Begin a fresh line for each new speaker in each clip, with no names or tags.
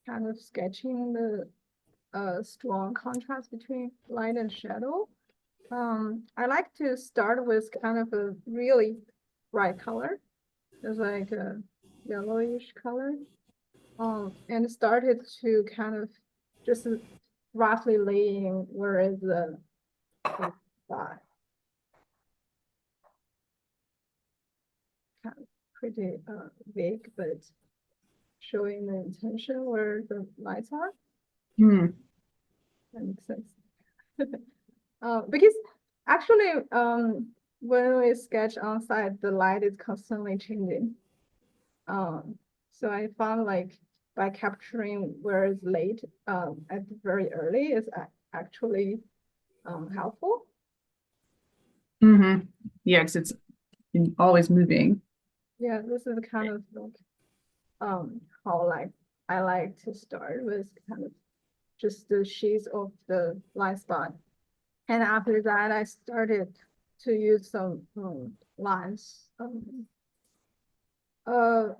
kind of sketching the strong contrast between light and shadow. I like to start with kind of a really bright color. It's like a yellowish color. And started to kind of just roughly laying where is the spot. Kind of pretty vague, but showing the intention where the lights are.
Mm.
That makes sense. Because actually, when we sketch on site, the light is constantly changing. So I found like by capturing where it's late at the very early is actually helpful.
Mm-hmm. Yeah, because it's always moving.
Yeah, this is kind of like how like I like to start with kind of just the shades of the light spot. And after that, I started to use some lines. Uh,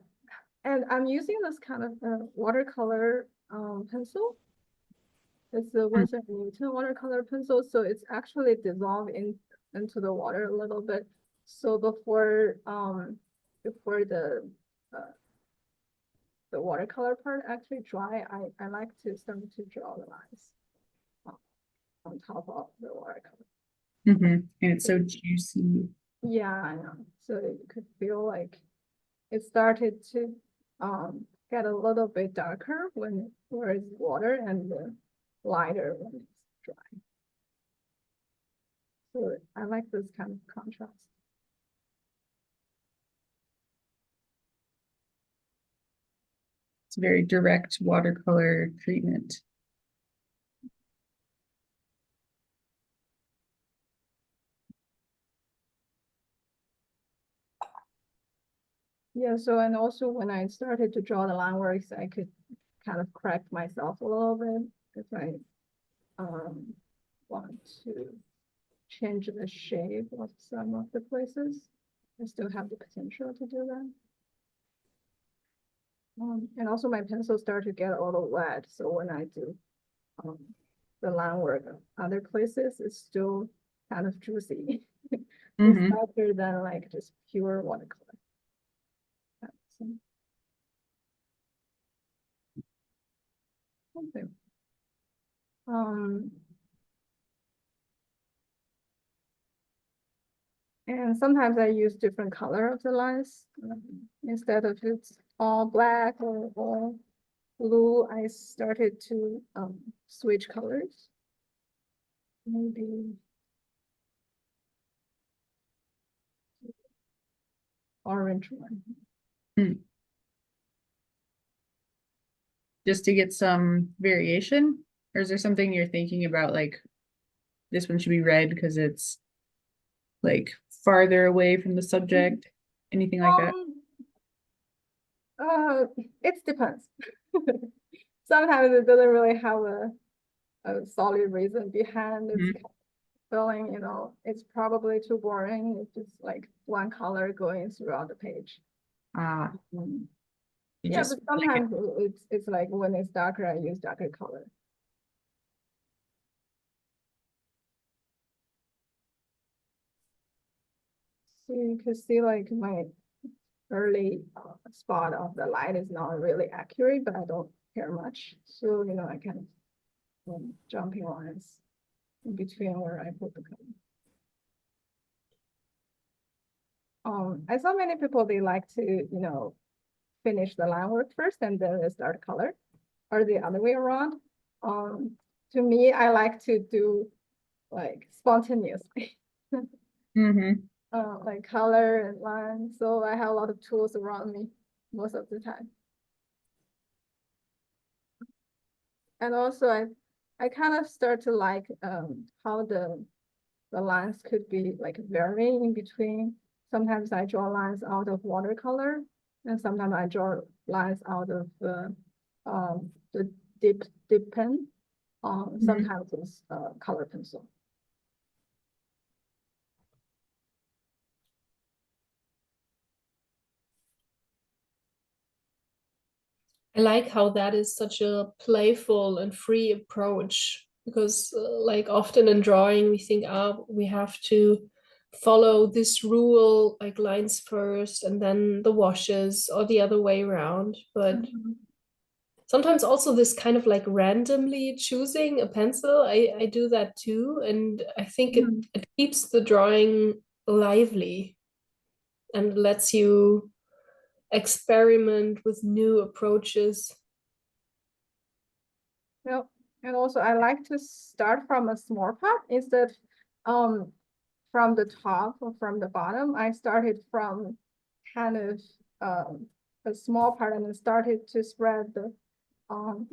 and I'm using this kind of watercolor pencil. It's the
Mm.
Winsor Newton watercolor pencil, so it's actually dissolved into the water a little bit. So before the watercolor part actually dry, I like to start to draw the lines on top of the watercolor.
Mm-hmm. And it's so juicy.
Yeah, I know. So you could feel like it started to get a little bit darker when where it's water and lighter when it's dry. So I like this kind of contrast.
It's a very direct watercolor treatment.
Yeah, so and also when I started to draw the line works, I could kind of correct myself a little bit if I want to change the shape of some of the places. I still have the potential to do that. And also my pencil started to get a little wet, so when I do the line work other places, it's still kind of juicy. It's
Mm-hmm.
better than like just pure watercolor. Okay. Um, and sometimes I use different color of the lines. Instead of it's all black or all blue, I started to switch colors. Maybe orange one.
Mm. Just to get some variation? Or is there something you're thinking about, like this one should be red because it's like farther away from the subject? Anything like that?
Um, it depends. Sometimes it doesn't really have a solid reason behind its
Mhm.
feeling, it's probably too boring. It's just like one color going throughout the page.
Ah,
Mm.
you
Yeah,
just
but
like it.
sometimes it's like when it's darker, I use darker color. So you can see like my early spot of the light is not really accurate, but I don't care much. So, I can jumping lines in between where I put the color. I saw many people, they like to, finish the line work first and then they start color, or the other way around. To me, I like to do like spontaneously,
Mm-hmm.
like color and line. So I have a lot of tools around me most of the time. And also I kind of start to like how the lines could be like varying in between. Sometimes I draw lines out of watercolor, and sometimes I draw lines out of the dip pen. Sometimes it's color pencil.
I like how that is such a playful and free approach because, like, often in drawing, we think, we have to follow this rule, like lines first and then the washes, or the other way around. But
Mhm.
sometimes also this kind of like randomly choosing a pencil, I do that too. And I think
Mhm.
it keeps the drawing lively and lets you experiment with new approaches.
Yep. And also I like to start from a small part instead um from the top or from the bottom. I started from kind of a small part and then started to spread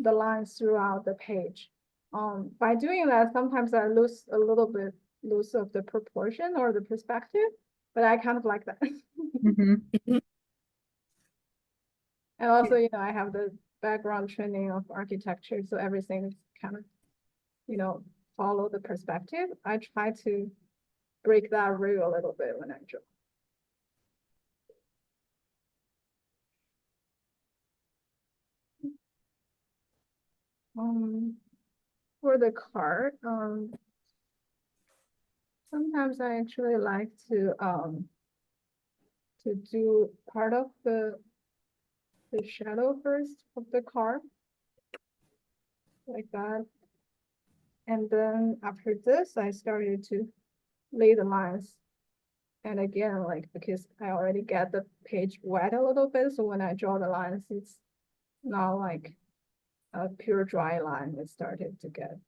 the lines throughout the page. By doing that, sometimes I lose of the proportion or the perspective, but I kind of like that.
Mhm.
And also, you know, I have the background training of architecture, so everything is kind of, you know, follow the perspective. I try to break that rule a little bit when I draw. Um, for the card, sometimes I actually like to do part of the shadow first of the card, like that. And then after this, I started to lay the lines. And again, like because I already get the page wet a little bit, so when I draw the lines, it's not like a pure dry line. It started to get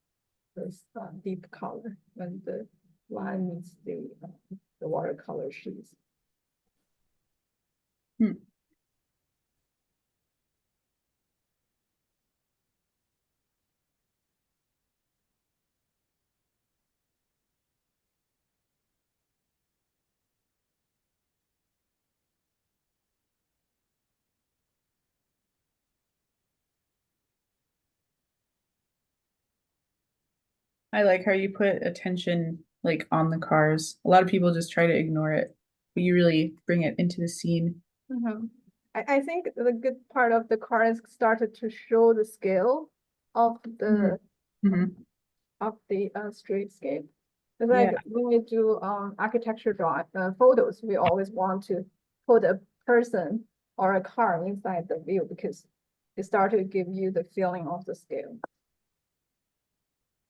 this deep color when the line meets the watercolor sheets.
Hmm. I like how you put attention like on the cars. A lot of people just try to ignore it, but you really bring it into the scene.
Mhm. I think the good part of the card is started to show the scale of the
Mm-hmm.
streetscape. It's
Yeah.
like when we do architecture drawing photos, we always want to put a person or a car inside the view because it start to give you the feeling of the scale,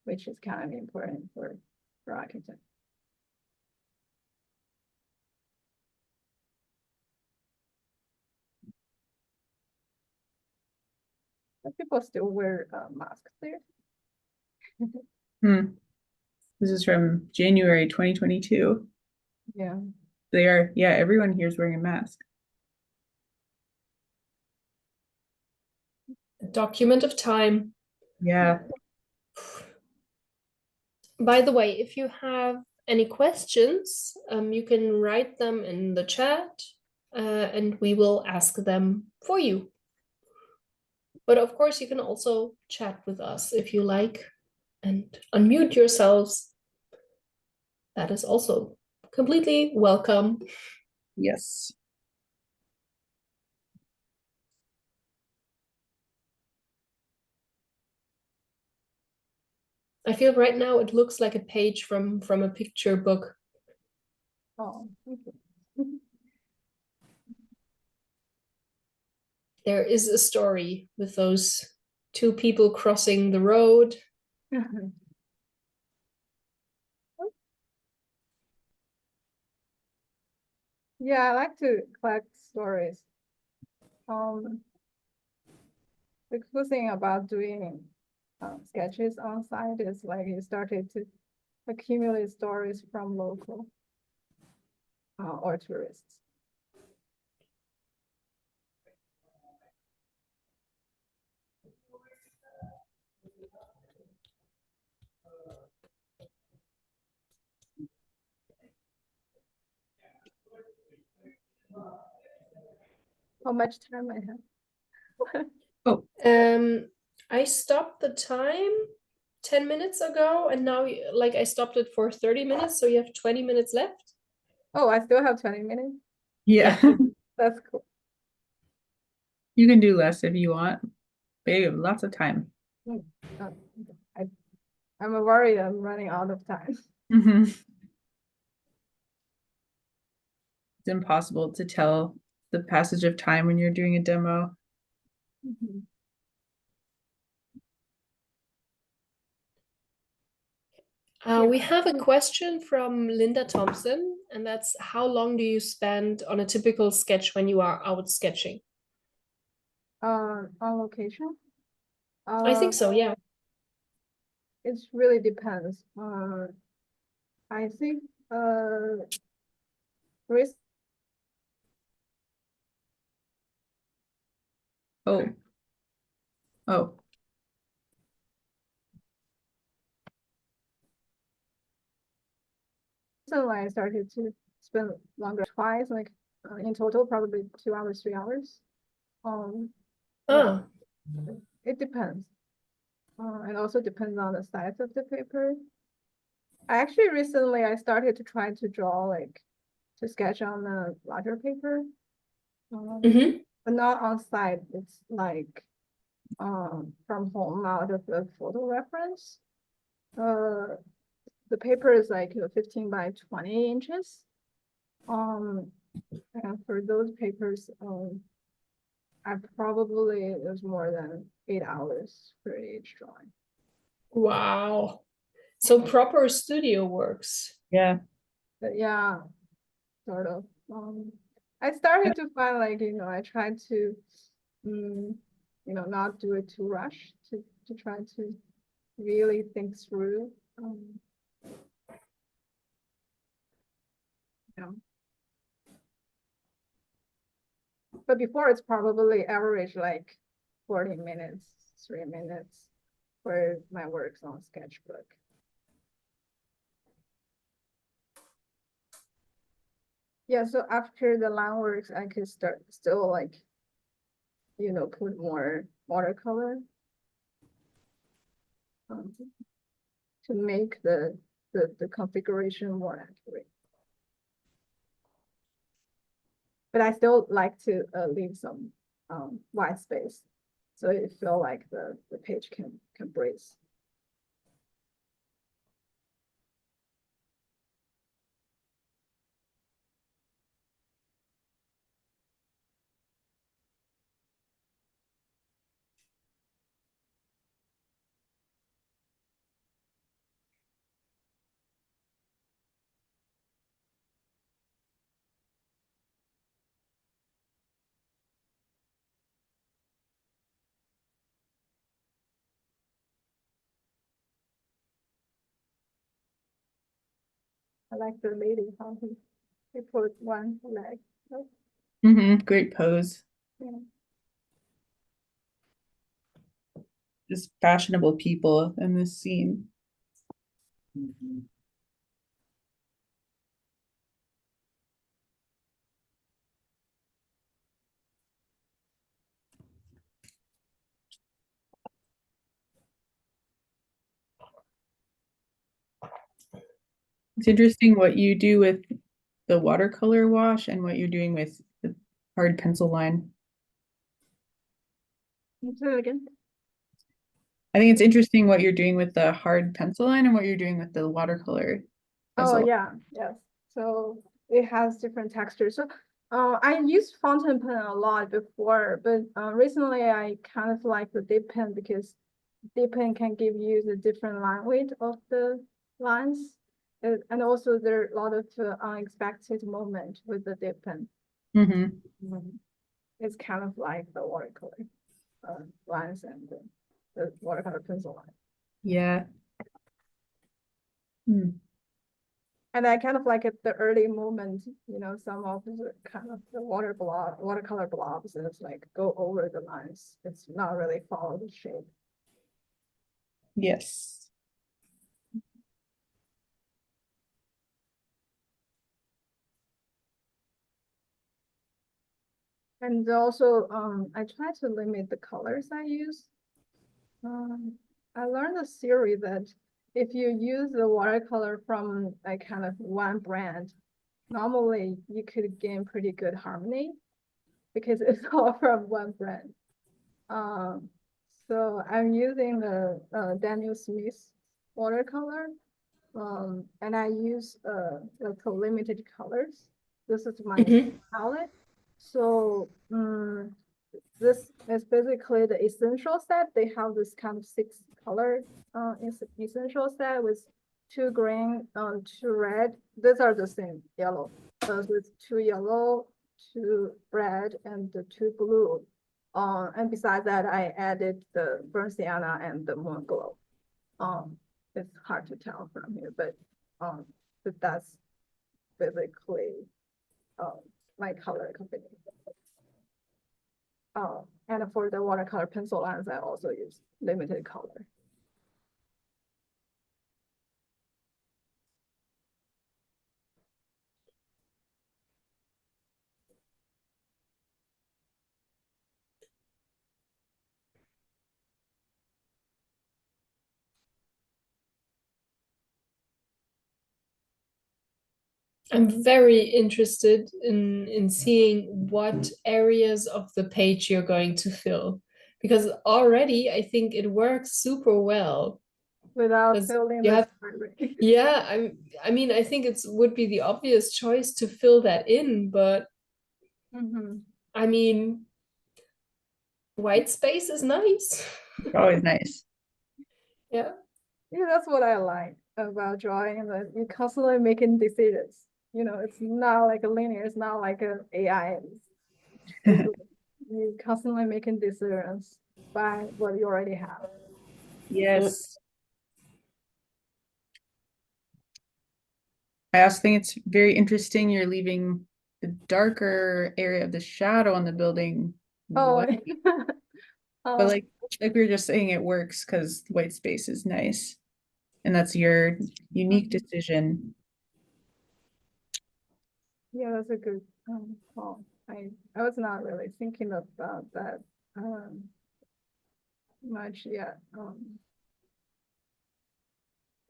which is kind of important for architect. But people still wear masks there.
Hmm. This is from January 2022.
Yeah.
They are, yeah, everyone here is wearing a mask.
A document of time.
Yeah.
By the way, if you have any questions, you can write them in the chat, and we will ask them for you. But of course, you can also chat with us if you like and unmute yourselves. That is also completely welcome.
Yes.
I feel right now it looks like a page from a picture book.
Oh, okay.
There is a story with those two people crossing the road.
Yeah, I like to collect stories. Um, the cool thing about doing sketches on site is like you started to accumulate stories from local or tourists. How much time I have?
Oh,
I stopped the time 10 minutes ago, and now like I stopped it for 30 minutes, so you have 20 minutes left.
Oh, I still have 20 minutes.
yeah.
That's cool.
You can do less if you want. But you have lots of time.
Uh, I'm worried I'm running out of time.
Mm-hmm. It's impossible to tell the passage of time when you're doing a demo.
Mhm.
We have a question from Linda Thompson, and that's how long do you spend on a typical sketch when you are out sketching?
On location?
I think so, yeah.
It really depends. I think risk
Oh. Oh.
recently I started to spend longer twice, like in total probably 2 hours, 3 hours. Yeah,
Ah,
it depends. It also depends on the size of the paper. I actually recently I started to try to draw like to sketch on a larger paper.
mhm.
But not on site. It's like from home out of the photo reference. The paper is like 15 by 20 inches. And for those papers, I probably it was more than 8 hours for each drawing.
Wow. So proper studio works.
Yeah.
But yeah, sort of. I started to find like, I tried to, not do it too rush to try to really think through. You know. But before it's probably average like 40 minutes, 3 minutes for my works on sketchbook. Yeah, so after the line works, I could start still like, put more watercolor to make the configuration more accurate. But I still like to leave some white space, so it feel like the page can breathe. I like the lady how he put one leg.
Mm-hmm. Great pose.
Yeah.
Just fashionable people in this scene. It's interesting what you do with the watercolor wash and what you're doing with the hard pencil line.
Say it again.
I think it's interesting what you're doing with the hard pencil line and what you're doing with the watercolor
Oh
pencil.
yeah, yes. So it has different textures. So I used fountain pen a lot before, but recently I kind of like the dip pen because dip pen can give you the different line weight of the lines. And also there are a lot of unexpected moment with the dip pen.
Mm-hmm.
It's kind of like the watercolor lines and the watercolor pencil line.
Yeah. Hmm.
And I kind of like at the early moment, some of the kind of the watercolor blobs, and it's like go over the lines. It's not really follow the shape.
Yes.
And also, I try to limit the colors I use. I learned a theory that if you use the watercolor from a kind of one brand, normally you could gain pretty good harmony because it's all from one brand. So I'm using the Daniel Smith watercolor. And I use the limited colors. This is my
Mhm.
palette. So this is basically the essential set. They have this kind of 6 color essential set with 2 green, 2 red. These are the same yellow. With 2 yellow, 2 red, and the 2 blue. And besides that, I added the burnt sienna and the moon glow. It's hard to tell from here, but that's basically my color combination. And for the watercolor pencil lines, I also use limited color.
I'm very interested in seeing what areas of the page you're going to fill, because already I think it works super well.
Without
'Cause
filling
you
this
have,
part.
yeah, I mean, I think it's would be the obvious choice to fill that in, but I mean, white space is nice.
Always nice.
Yeah.
Yeah, that's what I like about drawing, that you constantly making decisions. You know, it's not like a linear, it's not like a AI. You constantly making decisions by what you already have.
Yes. I also think it's very interesting you're leaving the darker area of the shadow on the building
Oh,
white. But like we were just saying, it works because white space is nice. And that's your unique decision.
yeah, that's a good call. I was not really thinking about that much yet.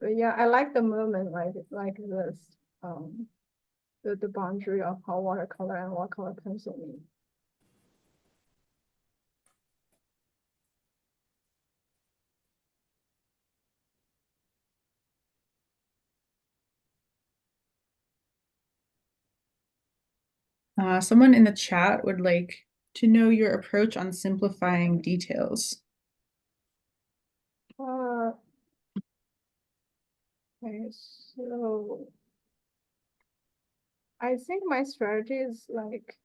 But yeah, I like the movement like this. The boundary of how watercolor and watercolor pencil meet.
Someone in the chat would like to know your approach on simplifying details.
Okay, so I think my strategy is like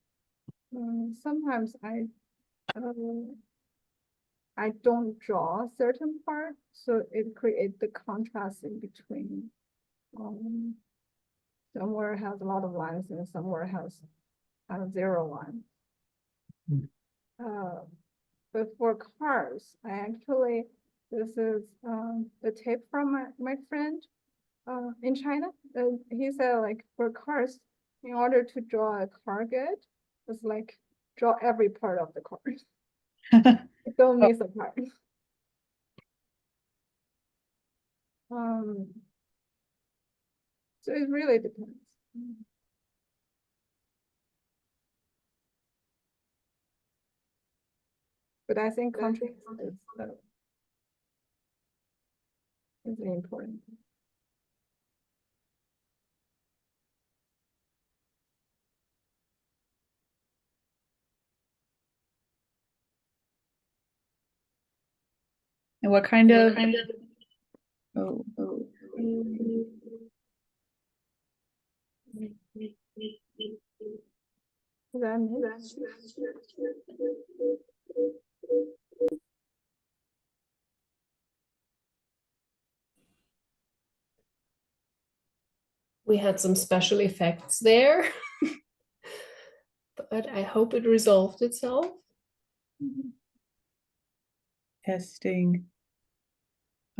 sometimes I don't draw a certain part, so it creates the contrast in between. Somewhere has a lot of lines and somewhere has 0 line. But for cars, I actually, this is the tip from my friend in China. He said like for cars, in order to draw a car good, it's like draw every part of the car. Don't miss a part. Um, so it really depends. But I think contrast is important.
And what kind of oh,
Does that mean?
We had some special effects there, but I hope it resolved itself.
testing.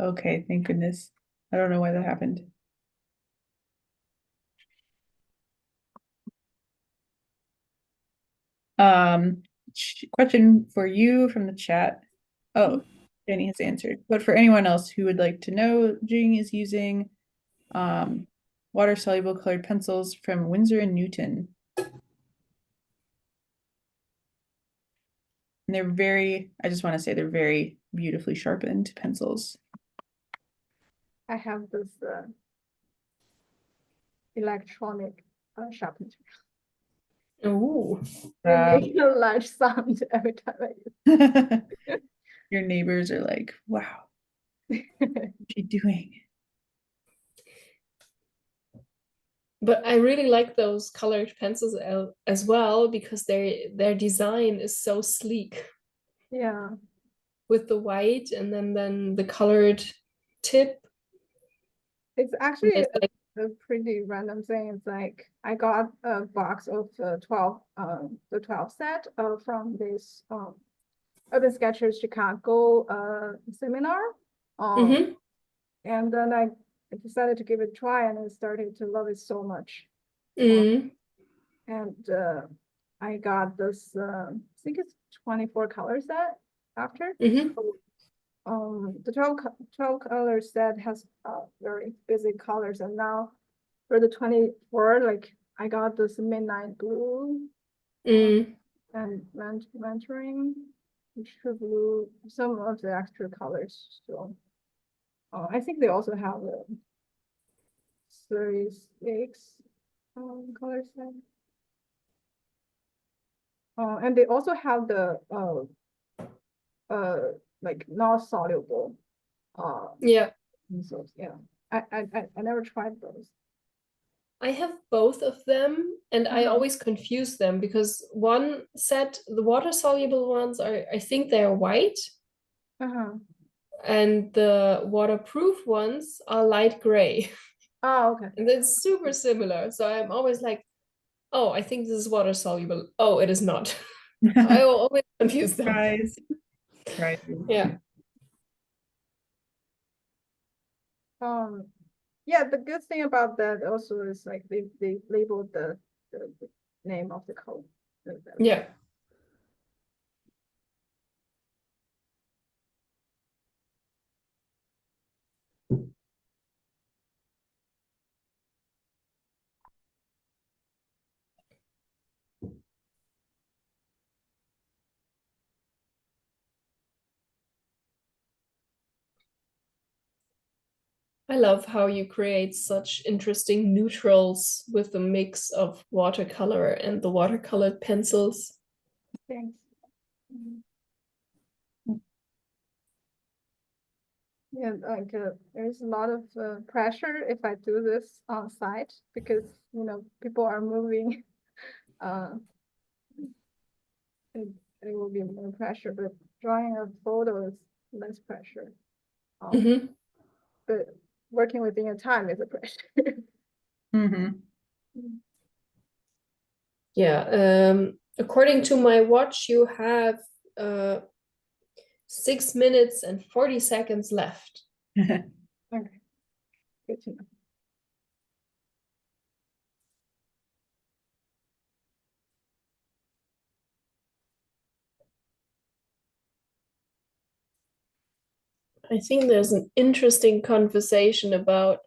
Okay, thank goodness. I don't know why that happened. Question for you from the chat. Oh, Jenny has answered. But for anyone else who would like to know, Jing is using water soluble colored pencils from Winsor and Newton. And they're very, I just want to say they're very beautifully sharpened pencils.
I have this electronic sharpener.
Oh,
They
Wow.
make a large sound every time I use
Your neighbors are like, wow,
it.
what's she doing?
but I really like those colored pencils as well because their design is so sleek
Yeah,
with the white and then the colored tip.
it's actually
It's like,
a pretty random thing. It's like I got a box of 12 the 12 set from this Urban Sketchers Chicago seminar.
mhm,
And then I decided to give it a try and I started to love it so much.
mm,
And I got this I think it's 24 color set after.
mhm,
The 12 color set has very basic colors, and now for the 24, like I got this midnight blue
mm.
and mentoring, true blue, some of the extra colors. So I think they also have a 36 color set. And they also have the like not soluble
Yeah.
pencils. Yeah, I never tried those.
I have both of them, and I
Uh-huh.
always confuse them because one set, the water soluble ones are, I think they're white,
Uh-huh.
and the waterproof ones are light gray.
Oh, okay.
And it's super similar. So I'm always like, oh, I think this is water soluble. Oh, it is not. I will always confuse them.
Surprise. Surprise.
Yeah.
Um, yeah, the good thing about that also is like they labeled the name of the color.
Yeah. I love how you create such interesting neutrals with the mix of watercolor and the watercolored pencils.
Thanks. Mhm. Yeah, like there's a lot of pressure if I do this on site because people are moving. Uh, it, it will be more pressure, but drawing a photo is less pressure.
Mhm.
But working within a time is a pressure.
Mm-hmm.
Yeah. According to my watch, you have 6 minutes and 40 seconds left.
Okay, good to know.
I think there's an interesting conversation about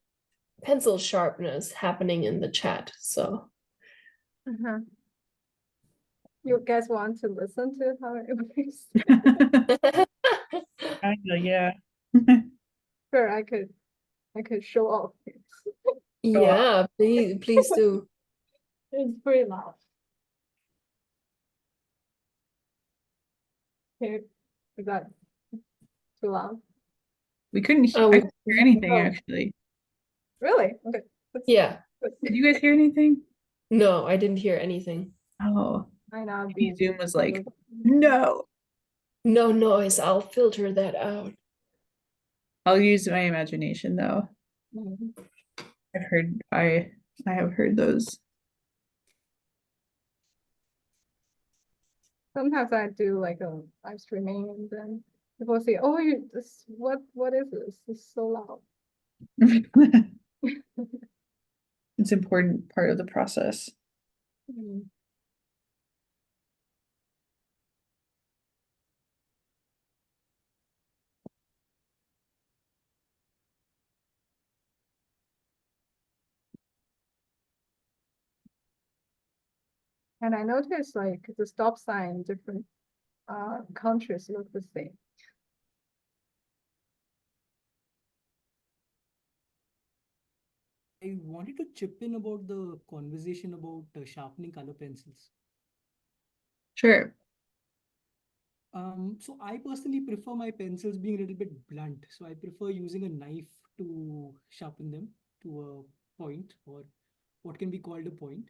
pencil sharpness happening in the chat. So
Uh-huh. You guys want to listen to how it works?
Kinda, yeah.
Sure, I could show off.
yeah, please do.
It's pretty loud. Here, is that too loud?
We couldn't
Oh,
I couldn't hear anything
Oh.
actually.
Really? Okay.
yeah.
Did you guys hear anything?
No, I didn't hear anything.
Oh,
I know
maybe
these.
Zoom was like, no.
No noise. I'll filter that out.
I'll use my imagination though.
Mhm.
I have heard those.
Sometimes I do like a live streaming and then people say, "Oh, what is this? It's so loud."
It's important part of the process.
Mhm. And I noticed like the stop sign in different countries look the same.
I wanted to chip in about the conversation about sharpening color pencils.
Sure.
So I personally prefer my pencils being a little bit blunt. So I prefer using a knife to sharpen them to a point, or what can be called a point.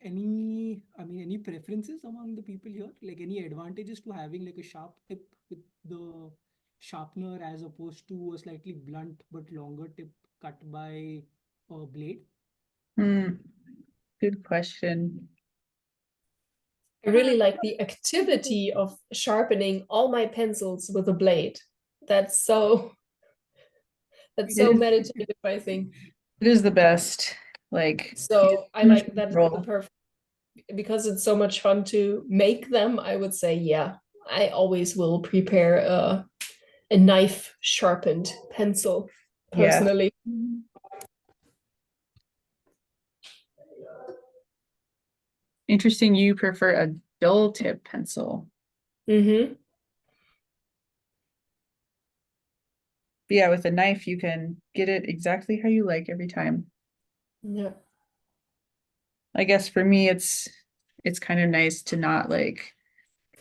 Any preferences among the people here? Like any advantages to having like a sharp tip with the sharpener as opposed to a slightly blunt but longer tip cut by a blade?
Hmm. Good question.
I really like the activity of sharpening all my pencils with a blade. That's so that's so
It is,
meditative, I think.
it is the best. Like, you get
So I
so much
like that is the
control.
perfect because it's so much fun to make them. I would say, yeah, I always will prepare a knife sharpened pencil
Yeah.
personally.
Interesting. You prefer a dull tip pencil.
Mm-hmm.
But yeah, with a knife, you can get it exactly how you like every time.
Yeah.
I guess for me, it's kind of nice to not like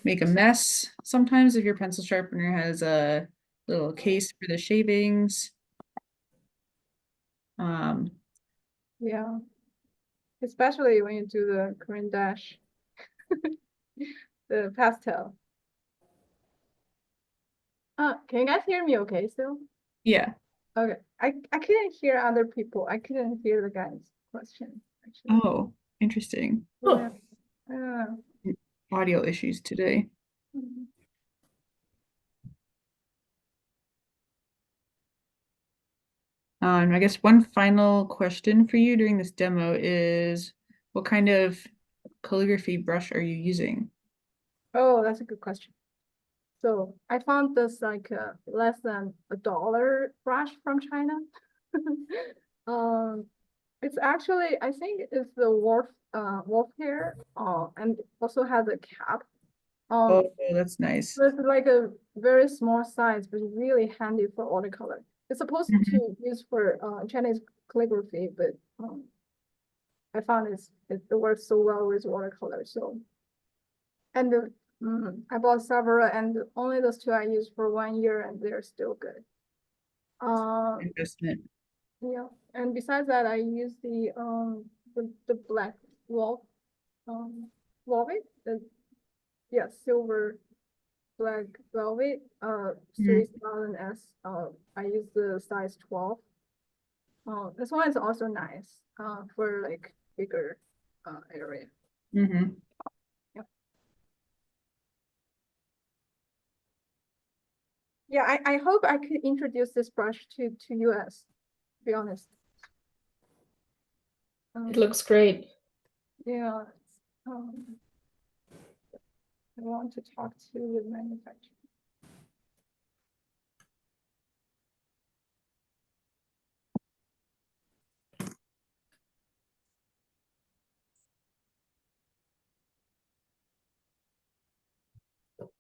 make a mess sometimes if your pencil sharpener has a little case for the shavings. Um,
Yeah, especially when you do the Korean dash, the pastel. Can you guys hear me okay still?
yeah.
Okay. I couldn't hear other people. I couldn't hear the guy's question, actually.
Oh, interesting.
Yeah.
Audio issues today.
Mhm.
I guess one final question for you during this demo is what kind of calligraphy brush are you using?
Oh, that's a good question. So I found this like less than $1 brush from China. Um, it's actually, I think it's the wolf hair, and also has a cap.
Oh,
Um,
that's nice.
so it's like a very small size, but really handy for watercolor. It's supposed
Mhm.
to use for Chinese calligraphy, but I found it works so well with watercolor. So, and I bought several, and only those two I used for 1 year, and they're still good.
Investment.
Yeah, and besides that, I use the black wolf velvet, silver black velvet,
Mhm.
3000S. I use the size 12. This one is also nice. For like bigger area.
Mhm.
Yeah. Yeah, I hope I could introduce this brush to US, to be honest.
It looks great.
Yeah. I want to talk to the manufacturer.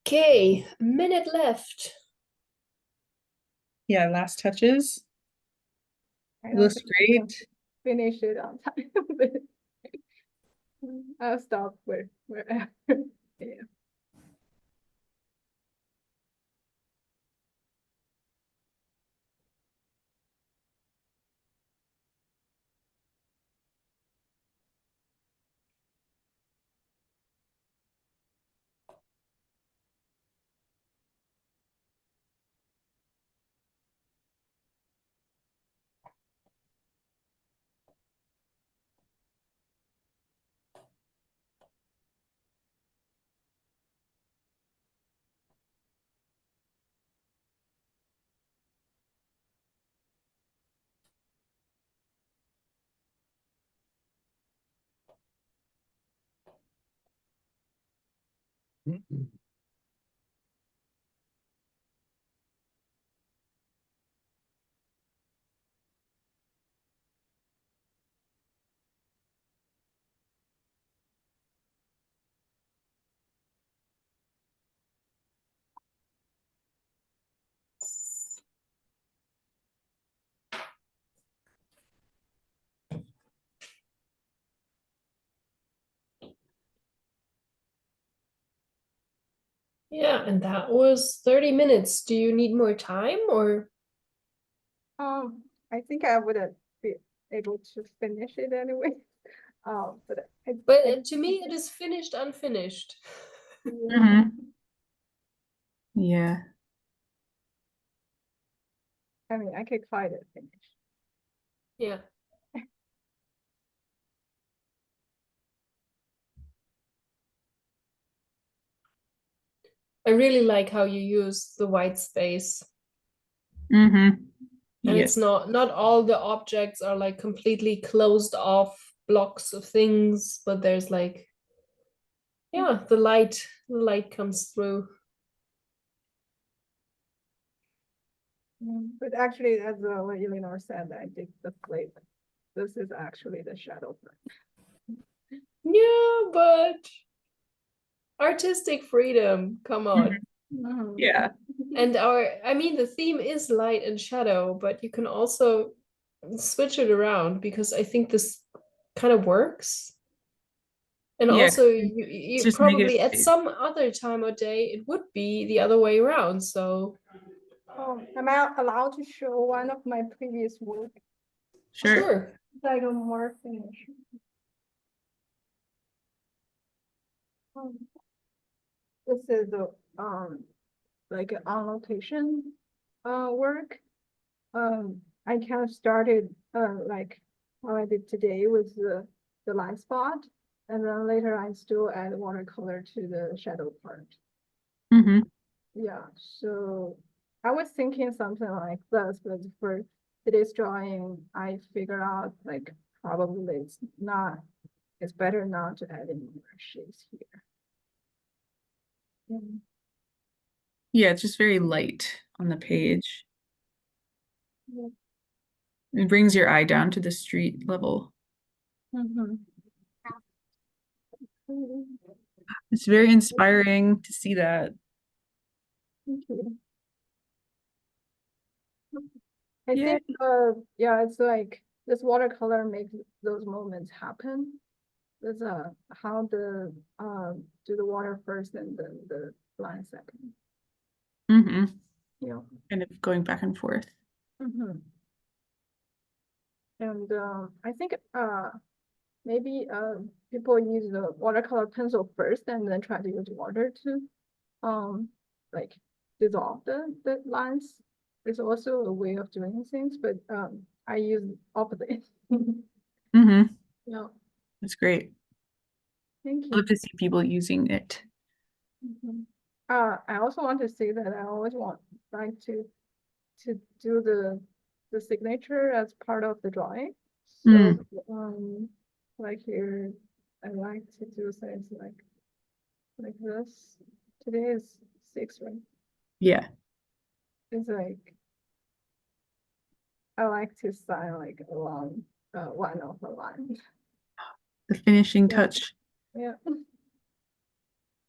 Okay, a minute left.
Yeah, last touches.
I
It
don't
looks
think I can
great.
finish it on time, but I'll stop wherever. Yeah.
Yeah, and that was 30 minutes. Do you need more time or?
I think I wouldn't be able to finish it anyway. But
But
I
to me, it is finished unfinished.
yeah.
Mhm. Yeah.
I mean, I could try to finish.
Yeah. I really like how you use the white space.
Mm-hmm.
And
Yeah.
it's not all the objects are like completely closed off blocks of things, but there's like, yeah, the light comes through.
But actually, as what Eleanor said, I did the flip. This is actually the shadow part.
Yeah, but artistic freedom, come on.
Mhm.
Yeah.
And I mean, the theme is light and shadow, but you can also switch it around because I think this kind of works. And
Yeah.
also,
It's
you
just negative
probably at
space.
some other time of day, it would be the other way around. So,
Am I allowed to show one of my previous work?
Sure.
sure.
Like a more finish. This is the like an on location work. I kind of started like how I did today with the line spot, and then later I still add watercolor to the shadow part.
Mm-hmm.
Yeah, so I was thinking something like this, but for today's drawing, I figure out like probably it's better not to add any more shades here. Yeah.
Yeah, it's just very light on the page.
Yeah.
It brings your eye down to the street level.
Mhm.
It's very inspiring to see that.
Thank you. I
Yeah.
think yeah, it's like this watercolor makes those moments happen. There's how the do the water first and then the line second.
Mm-hmm.
Yeah.
Kind of going back and forth.
Mm-hmm. And I think maybe people use the watercolor pencil first and then try to use water to like dissolve the lines. It's also a way of doing things, but I use opposite.
Mm-hmm.
Yeah,
That's great.
thank
I
you.
love to see people using it.
Mhm. I also want to say that I always like to do the signature as part of the drawing. So like here, I like to do things like this. Today is 6, right?
Yeah.
It's like I like to sign like along one of the lines.
The finishing
Yeah.
touch.
Yeah.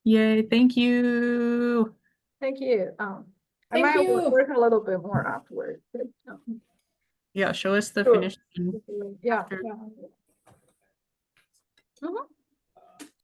Yay, thank you.
Thank you. I
Thank
might
you.
work a little bit more afterwards. But,
Yeah, show us the
sure.
finished one
Yeah.
after.
Yeah. Mhm.